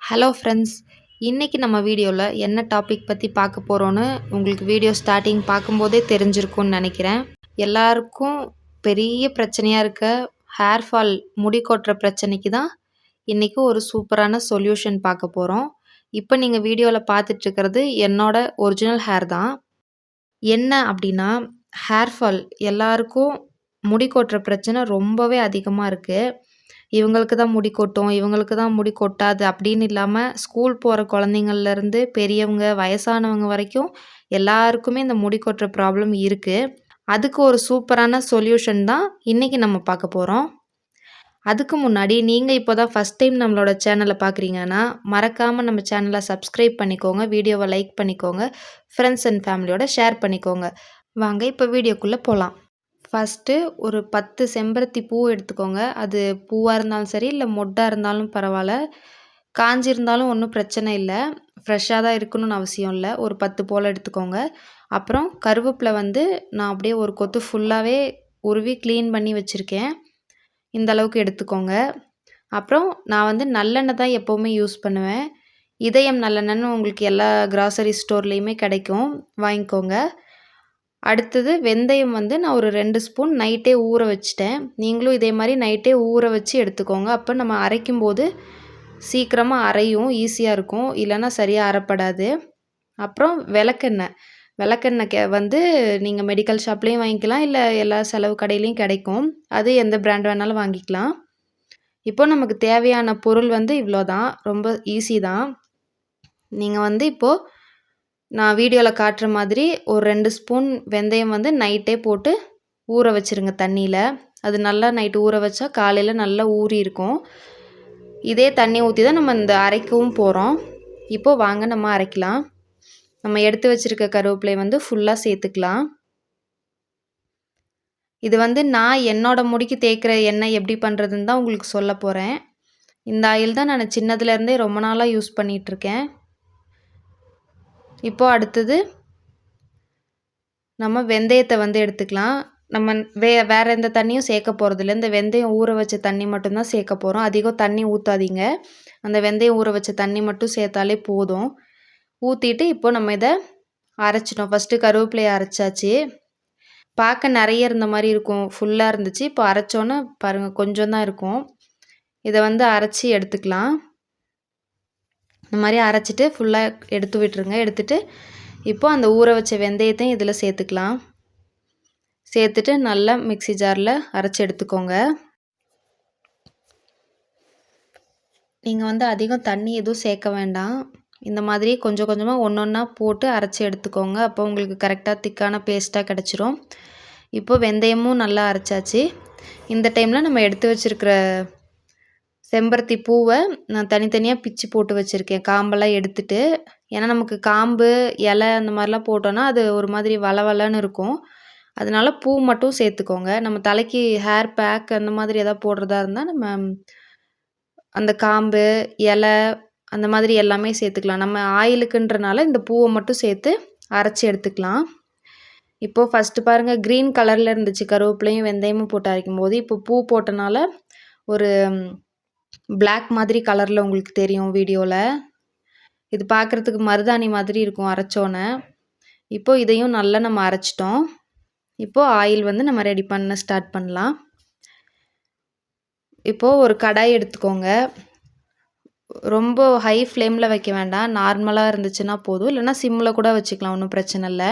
Hello friends, இன்றைக்கி நம்ம வீடியோவில் என்ன டாபிக் பற்றி பார்க்க போகிறோன்னு உங்களுக்கு வீடியோ ஸ்டார்டிங் பார்க்கும்போதே தெரிஞ்சிருக்கும்னு நினைக்கிறேன். எல்லாருக்கும் பெரிய பிரச்சனையாக இருக்க ஹேர் ஃபால், முடி கொட்டுற பிரச்சனைக்கு தான் இன்றைக்கி ஒரு சூப்பரான சொல்யூஷன் பார்க்க போகிறோம். இப்போ நீங்கள் வீடியோவில் பார்த்துட்ருக்கிறது என்னோட ஒரிஜினல் ஹேர் தான். என்ன அப்படின்னா, ஹேர் ஃபால் எல்லாருக்கும் முடி கொட்டுற பிரச்சனை ரொம்பவே அதிகமாக இருக்குது. இவங்களுக்கு தான் முடி கொட்டும், இவங்களுக்கு தான் முடி கொட்டாது அப்படின்னு இல்லாமல் ஸ்கூல் போகிற குழந்தைங்கள்லேருந்து பெரியவங்க, வயசானவங்க வரைக்கும் எல்லாருக்குமே இந்த முடி கொட்டுற ப்ராப்ளம் இருக்குது. அதுக்கு ஒரு சூப்பரான சொல்யூஷன் தான் இன்றைக்கி நம்ம பார்க்க போகிறோம். அதுக்கு முன்னாடி நீங்கள் இப்போ தான் ஃபஸ்ட் டைம் நம்மளோட சேனலை பார்க்குறீங்கன்னா மறக்காமல் நம்ம சேனலை சப்ஸ்கிரைப் பண்ணிக்கோங்க, வீடியோவை லைக் பண்ணிக்கோங்க, ஃப்ரெண்ட்ஸ் அண்ட் ஃபேமிலியோட ஷேர் பண்ணிக்கோங்க. வாங்க இப்போ வீடியோக்குள்ளே போகலாம். ஃபஸ்ட்டு ஒரு 10 செம்பருத்தி பூ எடுத்துக்கோங்க. அது பூவாக இருந்தாலும் சரி, இல்லை மொட்டாக இருந்தாலும் பரவாயில்ல. காஞ்சிருந்தாலும் ஒன்றும் பிரச்சனை இல்லை, ஃப்ரெஷ்ஷாக தான் இருக்கணும்னு அவசியம் இல்லை. ஒரு 10 போல் எடுத்துக்கோங்க. அப்புறம் கருவேப்பிலை வந்து நான் அப்படியே ஒரு கொத்து ஃபுல்லாகவே உருவி க்ளீன் பண்ணி வச்சுருக்கேன். இந்த அளவுக்கு எடுத்துக்கோங்க. அப்புறம் நான் வந்து நல்லெண்ணெய் தான் எப்போவுமே யூஸ் பண்ணுவேன். இதயம் நல்லெண்ணெய்னு உங்களுக்கு எல்லா கிராசரி ஸ்டோர்லேயுமே கிடைக்கும், வாங்கிக்கோங்க. அடுத்தது வெந்தயம் வந்து நான் ஒரு 2 ஸ்பூன் நைட்டே ஊற வச்சுட்டேன். நீங்களும் இதே மாதிரி நைட்டே ஊற வச்சு எடுத்துக்கோங்க. அப்போ நம்ம அரைக்கும்போது சீக்கிரமாக அரையும், ஈஸியாக இருக்கும். இல்லைன்னா சரியாக அரைப்படாது. அப்புறம் விளக்கெண்ணெய் வந்து நீங்கள் மெடிக்கல் ஷாப்லேயும் வாங்கிக்கலாம், இல்லை எல்லா செலவு கடையிலையும் கிடைக்கும். அது எந்த பிராண்ட் வேணாலும் வாங்கிக்கலாம். இப்போ நமக்கு தேவையான பொருள் வந்து இவ்வளோ தான், ரொம்ப ஈஸி தான். நீங்கள் வந்து இப்போது நான் வீடியோவில் காட்டுற மாதிரி ஒரு 2 ஸ்பூன் வெந்தயம் வந்து நைட்டே போட்டு ஊற வச்சுருங்க தண்ணியில். அது நல்லா நைட்டு ஊற வச்சா காலையில் நல்லா ஊறி இருக்கும். இதே தண்ணி ஊற்றி தான் நம்ம இந்த அரைக்கவும் போகிறோம். இப்போது வாங்க நம்ம அரைக்கலாம். நம்ம எடுத்து வச்சுருக்க கருவேப்பிலை வந்து ஃபுல்லாக சேர்த்துக்கலாம். இது வந்து நான் என்னோடய முடிக்கு தேய்க்கிற எண்ணெய் எப்படி பண்ணுறதுன்னு தான் உங்களுக்கு சொல்ல போகிறேன். இந்த ஆயில் தான் நான் சின்னதுலேருந்தே ரொம்ப நாளாக யூஸ் பண்ணிகிட்ருக்கேன். இப்போது அடுத்தது நம்ம வெந்தயத்தை வந்து எடுத்துக்கலாம். நம்ம வேறு எந்த தண்ணியும் சேர்க்க போகிறதில்ல. இந்த வெந்தயம் ஊற வச்ச தண்ணி மட்டும்தான் சேர்க்க போகிறோம். அதிகம் தண்ணி ஊற்றாதீங்க. அந்த வெந்தயம் ஊற வச்ச தண்ணி மட்டும் சேர்த்தாலே போதும். ஊற்றிட்டு இப்போ நம்ம இதை அரைச்சிட்டோம். ஃபஸ்ட்டு கருவேப்பிலையை அரைச்சாச்சு. பார்க்க நிறைய இருந்த மாதிரி இருக்கும், ஃபுல்லாக இருந்துச்சு. இப்போ அரைச்சோன்னே பாருங்கள், கொஞ்சம் தான் இருக்கும். இதை வந்து அரைச்சி எடுத்துக்கலாம். இந்த மாதிரி அரைச்சிட்டு ஃபுல்லாக எடுத்து விட்டுருங்க. எடுத்துகிட்டு இப்போது அந்த ஊற வச்ச வெந்தயத்தையும் இதில் சேர்த்துக்கலாம். சேர்த்துட்டு நல்லா மிக்ஸி ஜாரில் அரைச்சி எடுத்துக்கோங்க. நீங்கள் வந்து அதிகம் தண்ணி எதுவும் சேர்க்க வேண்டாம். இந்த மாதிரி கொஞ்சம் கொஞ்சமாக ஒன்று ஒன்றா போட்டு அரைச்சி எடுத்துக்கோங்க. அப்போ உங்களுக்கு கரெக்டாக திக்கான பேஸ்ட்டாக கிடச்சிரும். இப்போது வெந்தயமும் நல்லா அரைச்சாச்சு. இந்த டைமில் நம்ம எடுத்து வச்சுருக்கிற செம்பருத்தி பூவை நான் தனித்தனியாக பிச்சு போட்டு வச்சுருக்கேன், காம்பெல்லாம் எடுத்துட்டு. ஏன்னா நமக்கு காம்பு, இலை அந்த மாதிரிலாம் போட்டோன்னா அது ஒரு மாதிரி வளவலன்னு இருக்கும். அதனால பூ மட்டும் சேர்த்துக்கோங்க. நம்ம தலைக்கு ஹேர் பேக் அந்த மாதிரி எதாவது போடுறதா இருந்தால் நம்ம அந்த காம்பு, இலை அந்த மாதிரி எல்லாமே சேர்த்துக்கலாம். நம்ம ஆயிலுக்குன்றனால இந்த பூவை மட்டும் சேர்த்து அரைச்சி எடுத்துக்கலாம். இப்போது ஃபஸ்ட்டு பாருங்கள், க்ரீன் கலரில் இருந்துச்சு கருவேப்பிலையும் வெந்தயமும் போட்டு அரைக்கும்போது. இப்போ பூ போட்டனால ஒரு பிளாக் மாதிரி கலரில் உங்களுக்கு தெரியும் வீடியோவில். இது பார்க்குறதுக்கு மருதாணி மாதிரி இருக்கும் அரைச்சோன்னே. இப்போது இதையும் நல்லா நம்ம அரைச்சிட்டோம். இப்போது ஆயில் வந்து நம்ம ரெடி பண்ண ஸ்டார்ட் பண்ணலாம். இப்போது ஒரு கடாய் எடுத்துக்கோங்க. ரொம்ப ஹை ஃப்ளேமில் வைக்க வேண்டாம், நார்மலாக இருந்துச்சுன்னா போதும். இல்லைனா சிம்மில் கூட வச்சுக்கலாம், ஒன்றும் பிரச்சனை இல்லை.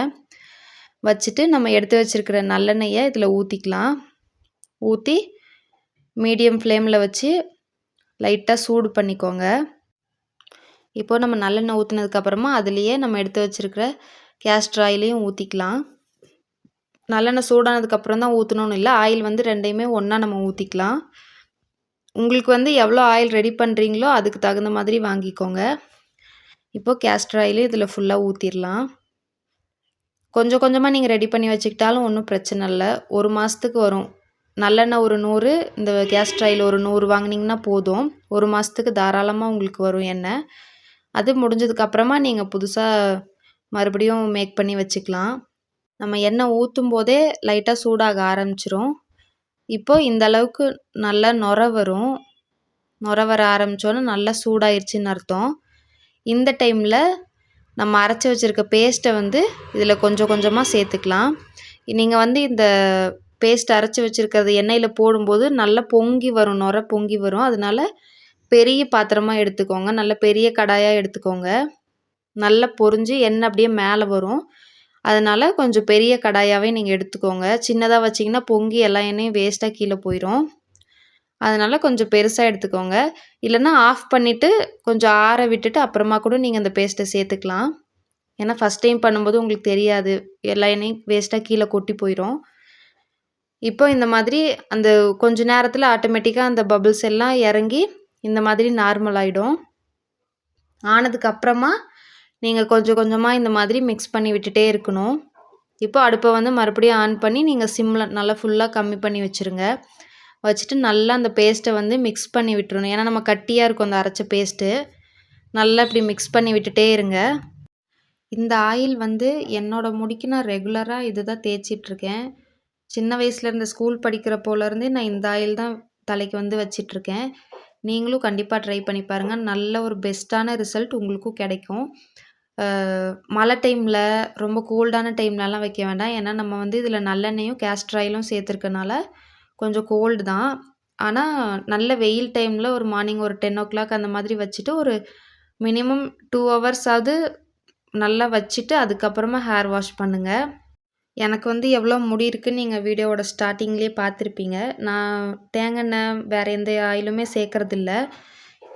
வச்சுட்டு நம்ம எடுத்து வச்சுருக்கிற நல்லெண்ணெயை இதில் ஊற்றிக்கலாம். ஊற்றி மீடியம் ஃப்ளேமில் வச்சு லைட்டாக சூடு பண்ணிக்கோங்க. இப்போது நம்ம நல்லெண்ணெய் ஊற்றினதுக்கப்புறமா அதுலேயே நம்ம எடுத்து வச்சுருக்கிற கேஸ்டர் ஆயிலையும் ஊற்றிக்கலாம். நல்லெண்ணெய் சூடானதுக்கப்புறம் தான் ஊற்றணுன்னு இல்லை, ஆயில் வந்து ரெண்டையுமே ஒன்றா நம்ம ஊற்றிக்கலாம். உங்களுக்கு வந்து எவ்வளோ ஆயில் ரெடி பண்ணுறீங்களோ அதுக்கு தகுந்த மாதிரி வாங்கிக்கோங்க. இப்போது கேஸ்டர் ஆயிலையும் இதில் ஃபுல்லாக ஊற்றிடலாம். கொஞ்சம் கொஞ்சமாக நீங்கள் ரெடி பண்ணி வச்சுக்கிட்டாலும் ஒன்றும் பிரச்சனை இல்லை. 1 மாதத்துக்கு வரும். நல்லெண்ணெய் ஒரு 100, இந்த கேஸ்டர் ஆயில் ஒரு 100 வாங்கினீங்கன்னா போதும். 1 மாதத்துக்கு தாராளமாக உங்களுக்கு வரும் எண்ணெய். அது முடிஞ்சதுக்கப்புறமா நீங்கள் புதுசாக மறுபடியும் மேக் பண்ணி வச்சுக்கலாம். நம்ம எண்ணெய் ஊற்றும் போதே லைட்டாக சூடாக ஆரம்பிச்சிரும். இப்போது இந்த அளவுக்கு நல்லா நுர வரும். நுர வர ஆரம்பித்தோன்னே நல்லா சூடாயிருச்சுன்னு அர்த்தம். இந்த டைமில் நம்ம அரைச்சி வச்சுருக்க பேஸ்ட்டை வந்து இதில் கொஞ்சம் கொஞ்சமாக சேர்த்துக்கலாம். நீங்கள் வந்து இந்த பேஸ்ட் அரைச்சி வச்சுருக்கிறது எண்ணெயில் போடும்போது நல்லா பொங்கி வரும், நுர பொங்கி வரும். அதனால பெரிய பாத்திரமாக எடுத்துக்கோங்க, நல்ல பெரிய கடாயாக எடுத்துக்கோங்க. நல்லா பொரிஞ்சு எண்ணெய் அப்படியே மேலே வரும். அதனால் கொஞ்சம் பெரிய கடாயாகவே நீங்கள் எடுத்துக்கோங்க. சின்னதாக வச்சிங்கன்னா பொங்கி எல்லா எண்ணெயும் வேஸ்ட்டாக கீழே போயிடும். அதனால் கொஞ்சம் பெருசாக எடுத்துக்கோங்க. இல்லைன்னா ஆஃப் பண்ணிவிட்டு கொஞ்சம் ஆற விட்டுட்டு அப்புறமா கூட நீங்கள் அந்த பேஸ்ட்டை சேர்த்துக்கலாம். ஏன்னா ஃபஸ்ட் டைம் பண்ணும்போது உங்களுக்கு தெரியாது, எல்லா எண்ணெயும் வேஸ்ட்டாக கீழே கொட்டி போயிடும். இப்போ இந்த மாதிரி அந்த கொஞ்ச நேரத்தில் ஆட்டோமேட்டிக்காக அந்த பபிள்ஸ் எல்லாம் இறங்கி இந்த மாதிரி நார்மல் ஆகிடும். ஆனதுக்கப்புறமா நீங்கள் கொஞ்சம் கொஞ்சமாக இந்த மாதிரி மிக்ஸ் பண்ணி விட்டுட்டே இருக்கணும். இப்போ அடுப்பை வந்து மறுபடியும் ஆன் பண்ணி நீங்கள் சிம்மில் நல்லா ஃபுல்லாக கம்மி பண்ணி வச்சுருங்க. வச்சுட்டு நல்லா அந்த பேஸ்ட்டை வந்து மிக்ஸ் பண்ணி விட்டுறணும். ஏன்னா நம்ம கட்டியாக இருக்கும் அந்த அரைச்ச பேஸ்ட்டு. நல்லா இப்படி மிக்ஸ் பண்ணி விட்டுட்டே இருங்க. இந்த ஆயில் வந்து என்னோடய முடிக்கு நான் ரெகுலராக இது தான் தேய்ச்சிட்ருக்கேன். சின்ன வயசுலேருந்து ஸ்கூல் படிக்கிறப்போலேருந்தே நான் இந்த ஆயில் தான் தலைக்கு வந்து வச்சிட்ருக்கேன். நீங்களும் கண்டிப்பாக ட்ரை பண்ணி பாருங்கள். நல்ல ஒரு பெஸ்ட்டான ரிசல்ட் உங்களுக்கும் கிடைக்கும். மழை டைமில் ரொம்ப கோல்டான டைம்லலாம் வைக்க வேண்டாம். ஏன்னா நம்ம வந்து இதில் நல்லெண்ணெயும் கேஸ்டர் ஆயிலும் சேர்த்துருக்கனால கொஞ்சம் கோல்டு தான். ஆனால் நல்ல வெயில் டைமில் ஒரு மார்னிங் ஒரு 10 அந்த மாதிரி வச்சுட்டு ஒரு மினிமம் 2 ஹவர்ஸாவது நல்லா வச்சுட்டு அதுக்கப்புறமா ஹேர் வாஷ் பண்ணுங்கள். எனக்கு வந்து எவ்வளோ முடி இருக்குன்னு நீங்கள் வீடியோவோட ஸ்டார்டிங்லேயே பார்த்துருப்பீங்க. நான் தேங்காய் எண்ணெய் வேறு எந்த ஆயிலுமே சேர்க்குறதில்ல.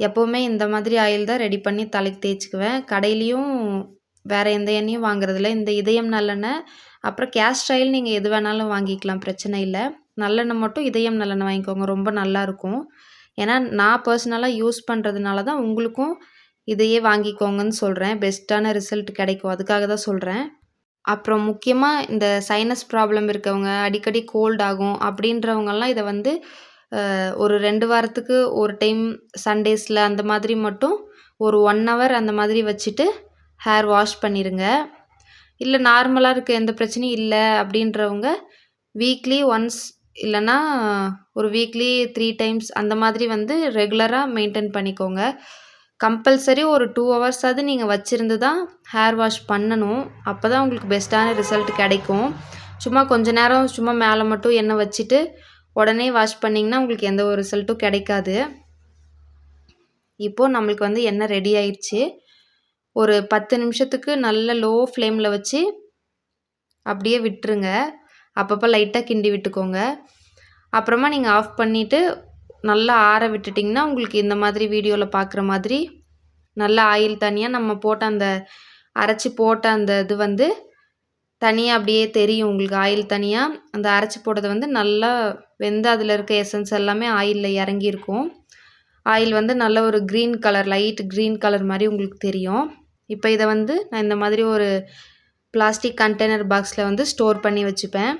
எப்போவுமே இந்த மாதிரி ஆயில் தான் ரெடி பண்ணி தலைக்கு தேய்ச்சிக்குவேன். கடையிலையும் வேறு எந்த எண்ணெயும் வாங்குறதில்ல. இந்த இதயம் நல்லெண்ணெய், அப்புறம் கேஸ்டர் ஆயில் நீங்கள் எது வேணாலும் வாங்கிக்கலாம், பிரச்சனை இல்லை. நல்லெண்ணெய் மட்டும் இதயம் நல்லெண்ணெய் வாங்கிக்கோங்க, ரொம்ப நல்லாயிருக்கும். ஏன்னா நான் பர்சனலாக யூஸ் பண்ணுறதுனால தான் உங்களுக்கும் இதையே வாங்கிக்கோங்கன்னு சொல்கிறேன். பெஸ்ட்டான ரிசல்ட் கிடைக்கும், அதுக்காக தான் சொல்கிறேன். அப்புறம் முக்கியமாக இந்த சைனஸ் ப்ராப்ளம் இருக்கவங்க, அடிக்கடி கோல்ட் ஆகும் அப்படின்றவங்கலாம் இதை வந்து ஒரு 2 வாரத்துக்கு ஒரு டைம் சண்டேஸில் அந்த மாதிரி மட்டும் ஒரு 1 ஹவர் அந்த மாதிரி வச்சுட்டு ஹேர் வாஷ் பண்ணிடுங்க. இல்லை நார்மலாக இருக்க எந்த பிரச்சனையும் இல்லை அப்படின்றவங்க வீக்லி ஒன்ஸ் இல்லைன்னா ஒரு வீக்லி 3 டைம்ஸ் அந்த மாதிரி வந்து ரெகுலராக மெயின்டைன் பண்ணிக்கோங்க. கம்பல்சரி ஒரு 2 ஹவர்ஸாவது நீங்கள் வச்சுருந்து தான் ஹேர் வாஷ் பண்ணணும். அப்போ தான் உங்களுக்கு பெஸ்ட்டான ரிசல்ட் கிடைக்கும். சும்மா கொஞ்ச நேரம் சும்மா மேலே மட்டும் எண்ணெய் வச்சுட்டு உடனே வாஷ் பண்ணிங்கன்னா உங்களுக்கு எந்த ஒரு ரிசல்ட்டும் கிடைக்காது. இப்போது நம்மளுக்கு வந்து எண்ணெய் ரெடி ஆயிடுச்சு. ஒரு 10 நிமிஷத்துக்கு நல்ல லோ ஃப்ளேமில் வச்சு அப்படியே விட்டுருங்க. அப்பப்போ லைட்டாக கிண்டி விட்டுக்கோங்க. அப்புறமா நீங்கள் ஆஃப் பண்ணிவிட்டு நல்லா ஆற விட்டுட்டிங்கன்னா உங்களுக்கு இந்த மாதிரி வீடியோவில் பார்க்குற மாதிரி நல்லா ஆயில் தனியாக நம்ம போட்ட அந்த அரைச்சி போட்ட அந்த இது வந்து தனியாக அப்படியே தெரியும் உங்களுக்கு. ஆயில் தனியாக அந்த அரைச்சி போட்டது வந்து நல்லா வெந்து அதில் இருக்க எசன்ஸ் எல்லாமே ஆயிலில் இறங்கியிருக்கும். ஆயில் வந்து நல்ல ஒரு green colour, light green colour மாதிரி உங்களுக்கு தெரியும். இப்போ இதை வந்து நான் இந்த மாதிரி ஒரு பிளாஸ்டிக் கண்டெய்னர் பாக்ஸில் வந்து ஸ்டோர் பண்ணி வச்சுப்பேன்.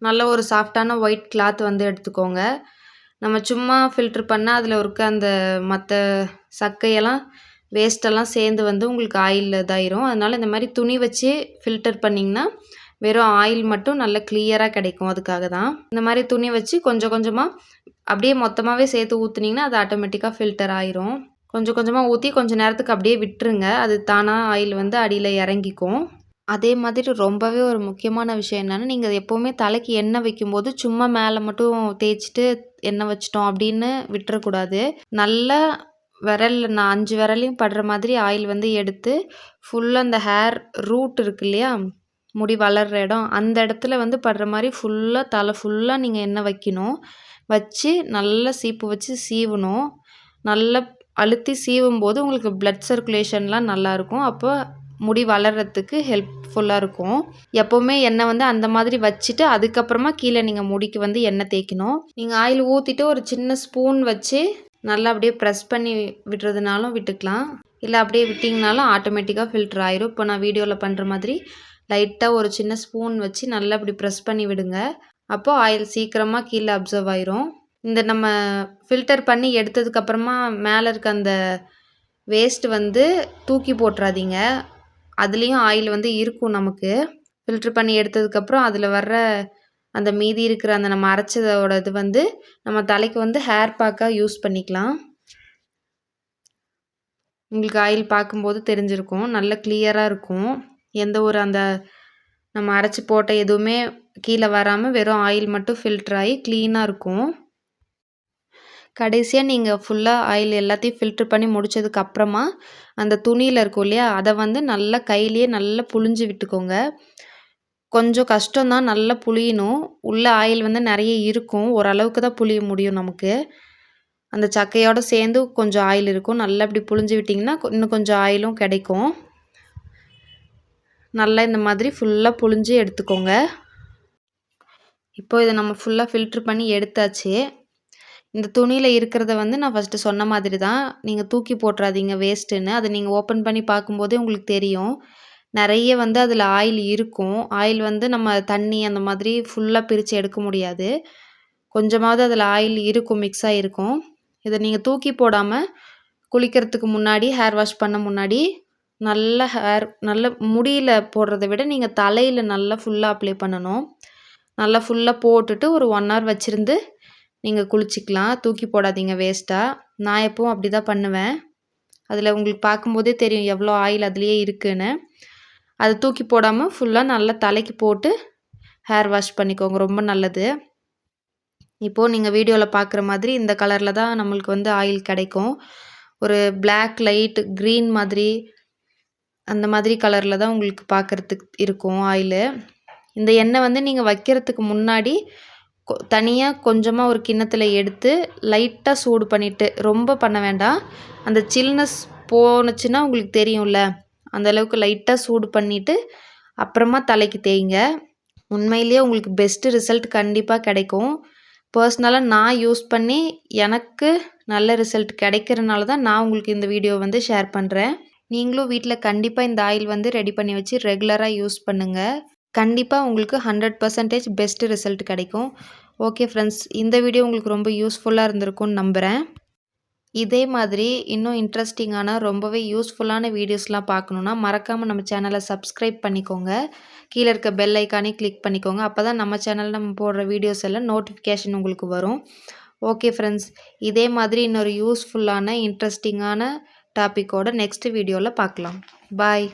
நல்ல ஒரு சாஃப்டான ஒயிட் கிளாத் வந்து எடுத்துக்கோங்க. நம்ம சும்மா ஃபில்ட்ரு பண்ணால் அதில் இருக்க அந்த மற்ற சக்கையெல்லாம் வேஸ்ட்டெல்லாம் சேர்ந்து வந்து உங்களுக்கு ஆயில் இதாயிரும். அதனால் இந்த மாதிரி துணி வச்சு ஃபில்டர் பண்ணிங்கன்னா வெறும் ஆயில் மட்டும் நல்லா கிளியராக கிடைக்கும். அதுக்காக தான் இந்த மாதிரி துணி வச்சு கொஞ்சம் கொஞ்சமாக அப்படியே மொத்தமாகவே சேர்த்து ஊற்றுனீங்கன்னா அது ஆட்டோமேட்டிக்காக ஃபில்டர் ஆயிரும். கொஞ்சம் கொஞ்சமாக ஊற்றி கொஞ்சம் நேரத்துக்கு அப்படியே விட்டுருங்க. அது தானாக ஆயில் வந்து அடியில் இறங்கிக்கும். அதே மாதிரி ரொம்பவே ஒரு முக்கியமான விஷயம் என்னென்னா, நீங்கள் எப்போவுமே தலைக்கு எண்ணெய் வைக்கும்போது சும்மா மேலே மட்டும் தேய்ச்சிட்டு எண்ணெய் வச்சிட்டோம் அப்படின்னு விட்டுறக்கூடாது. நல்லா விரலில் நான் 5 விரலையும் படுற மாதிரி ஆயில் வந்து எடுத்து ஃபுல்லாக அந்த ஹேர் ரூட் இருக்கு இல்லையா, முடி வளர்கிற இடம், அந்த இடத்துல வந்து படுற மாதிரி ஃபுல்லாக தலை ஃபுல்லாக நீங்கள் எண்ணெய் வைக்கணும். வச்சு நல்லா சீப்பு வச்சு சீவணும். நல்லா அழுத்தி சீவும்போது உங்களுக்கு பிளட் சர்க்குலேஷன்லாம் நல்லாயிருக்கும். அப்போ முடி வளர்கிறதுக்கு ஹெல்ப்ஃபுல்லாக இருக்கும். எப்போவுமே எண்ணெய் வந்து அந்த மாதிரி வச்சுட்டு அதுக்கப்புறமா கீழே நீங்கள் முடிக்கு வந்து எண்ணெய் தேய்க்கணும். நீங்கள் ஆயில் ஊற்றிட்டு ஒரு சின்ன ஸ்பூன் வச்சு நல்லா அப்படியே ப்ரெஸ் பண்ணி விடுறதுனாலும் விட்டுக்கலாம். இல்லை அப்படியே விட்டிங்கனாலும் ஆட்டோமேட்டிக்காக ஃபில்டர் ஆயிரும். இப்போ நான் வீடியோவில் பண்ணுற மாதிரி லைட்டாக ஒரு சின்ன ஸ்பூன் வச்சு நல்லா அப்படி ப்ரெஸ் பண்ணி விடுங்க. அப்போது ஆயில் சீக்கிரமாக கீழே அப்சர்வ் ஆயிரும். இந்த நம்ம ஃபில்டர் பண்ணி எடுத்ததுக்கப்புறமா மேலே இருக்க அந்த வேஸ்ட் வந்து தூக்கி போட்டுறாதீங்க. அதுலேயும் ஆயில் வந்து இருக்கும். நமக்கு ஃபில்ட்ரு பண்ணி எடுத்ததுக்கப்புறம் அதில் வர்ற அந்த மீதி இருக்கிற அந்த நம்ம அரைச்சதோட இது வந்து நம்ம தலைக்கு வந்து ஹேர் பேக்காக யூஸ் பண்ணிக்கலாம். உங்களுக்கு ஆயில் பார்க்கும்போது தெரிஞ்சிருக்கும். நல்ல கிளியராக இருக்கும். எந்த ஒரு அந்த நம்ம அரைச்சி போட்ட எதுவுமே கீழே வராமல் வெறும் ஆயில் மட்டும் ஃபில்டர் ஆகி க்ளீனாக இருக்கும். கடைசியாக நீங்கள் ஃபுல்லாக ஆயில் எல்லாத்தையும் ஃபில்ட்ரு பண்ணி முடித்ததுக்கு அப்புறமா அந்த துணியில் இருக்கும் இல்லையா, அதை வந்து நல்லா கையிலேயே நல்லா புழிஞ்சு விட்டுக்கோங்க. கொஞ்சம் கஷ்டம்தான், நல்லா புழியணும். உள்ள ஆயில் வந்து நிறைய இருக்கும். ஓரளவுக்கு தான் புழிய முடியும் நமக்கு. அந்த சக்கையோடு சேர்ந்து கொஞ்சம் ஆயில் இருக்கும். நல்லா இப்படி புழிஞ்சு விட்டிங்கன்னா இன்னும் கொஞ்சம் ஆயிலும் கிடைக்கும். நல்லா இந்த மாதிரி ஃபுல்லாக புழிஞ்சு எடுத்துக்கோங்க. இப்போ இதை நம்ம ஃபுல்லாக ஃபில்ட்ரு பண்ணி எடுத்தாச்சு. இந்த துணியில் இருக்கிறத வந்து நான் ஃபஸ்ட்டு சொன்ன மாதிரி தான், நீங்கள் தூக்கி போட்டுறாதீங்க வேஸ்ட்டுன்னு. அதை நீங்கள் ஓப்பன் பண்ணி பார்க்கும்போதே உங்களுக்கு தெரியும். நிறைய வந்து அதில் ஆயில் இருக்கும். ஆயில் வந்து நம்ம தண்ணி அந்த மாதிரி ஃபுல்லாக பிரித்து எடுக்க முடியாது. கொஞ்சமாவது அதில் ஆயில் இருக்கும், மிக்ஸ் ஆகிருக்கும். இதை நீங்கள் தூக்கி போடாமல் குளிக்கிறதுக்கு முன்னாடி, ஹேர் வாஷ் பண்ண முன்னாடி நல்ல முடியில் போடுறத விட நீங்கள் தலையில் நல்லா ஃபுல்லாக அப்ளை பண்ணணும். நல்லா ஃபுல்லாக போட்டுட்டு ஒரு 1 hour வச்சுருந்து நீங்கள் குளிச்சிக்கலாம். தூக்கி போடாதீங்க வேஸ்ட்டாக. நான் எப்பவும் அப்படி தான் பண்ணுவேன். அதில் உங்களுக்கு பார்க்கும்போதே தெரியும் எவ்வளோ ஆயில் அதுலேயே இருக்குன்னு. அதை தூக்கி போடாமல் ஃபுல்லாக நல்லா தலைக்கு போட்டு ஹேர் வாஷ் பண்ணிக்கோங்க, ரொம்ப நல்லது. இப்போது நீங்கள் வீடியோவில் பார்க்குற மாதிரி இந்த கலரில் தான் நம்மளுக்கு வந்து ஆயில் கிடைக்கும். ஒரு பிளாக் லைட் க்ரீன் மாதிரி அந்த மாதிரி கலரில் தான் உங்களுக்கு பார்க்குறதுக்கு இருக்கும் ஆயிலு. இந்த எண்ணெய் வந்து நீங்கள் வைக்கிறதுக்கு முன்னாடி தனியாக கொஞ்சமாக ஒரு கிண்ணத்தில் எடுத்து லைட்டாக சூடு பண்ணிவிட்டு, ரொம்ப பண்ண வேண்டாம். அந்த சில்னஸ் போணுச்சுன்னா உங்களுக்கு தெரியும்ல, அந்தளவுக்கு லைட்டாக சூடு பண்ணிவிட்டு அப்புறமா தலைக்கு தேய்ங்க. உண்மையிலேயே உங்களுக்கு பெஸ்ட்டு ரிசல்ட் கண்டிப்பாக கிடைக்கும். பர்சனலாக நான் யூஸ் பண்ணி எனக்கு நல்ல ரிசல்ட் கிடைக்கிறனால தான் நான் உங்களுக்கு இந்த வீடியோ வந்து ஷேர் பண்ணுறேன். நீங்களும் வீட்டில் கண்டிப்பாக இந்த ஆயில் வந்து ரெடி பண்ணி வச்சு ரெகுலராக யூஸ் பண்ணுங்கள். கண்டிப்பாக உங்களுக்கு 100% பெஸ்ட்டு ரிசல்ட் கிடைக்கும். ஓகே ஃப்ரெண்ட்ஸ், இந்த வீடியோ உங்களுக்கு ரொம்ப யூஸ்ஃபுல்லாக இருந்திருக்கும்னு நம்புகிறேன். இதே மாதிரி இன்னும் இன்ட்ரெஸ்டிங்கான ரொம்பவே யூஸ்ஃபுல்லான வீடியோஸ்லாம் பார்க்கணுன்னா மறக்காமல் நம்ம சேனலை சப்ஸ்கிரைப் பண்ணிக்கோங்க. கீழே இருக்க பெல் ஐக்கானே கிளிக் பண்ணிக்கோங்க. அப்போ தான் நம்ம சேனலில் நம்ம போடுற வீடியோஸ் எல்லாம் நோட்டிஃபிகேஷன் உங்களுக்கு வரும். ஓகே ஃப்ரெண்ட்ஸ், இதே மாதிரி இன்னொரு யூஸ்ஃபுல்லான இன்ட்ரெஸ்டிங்கான டாப்பிக்கோட நெக்ஸ்ட் வீடியோவில் பார்க்கலாம். பாய்.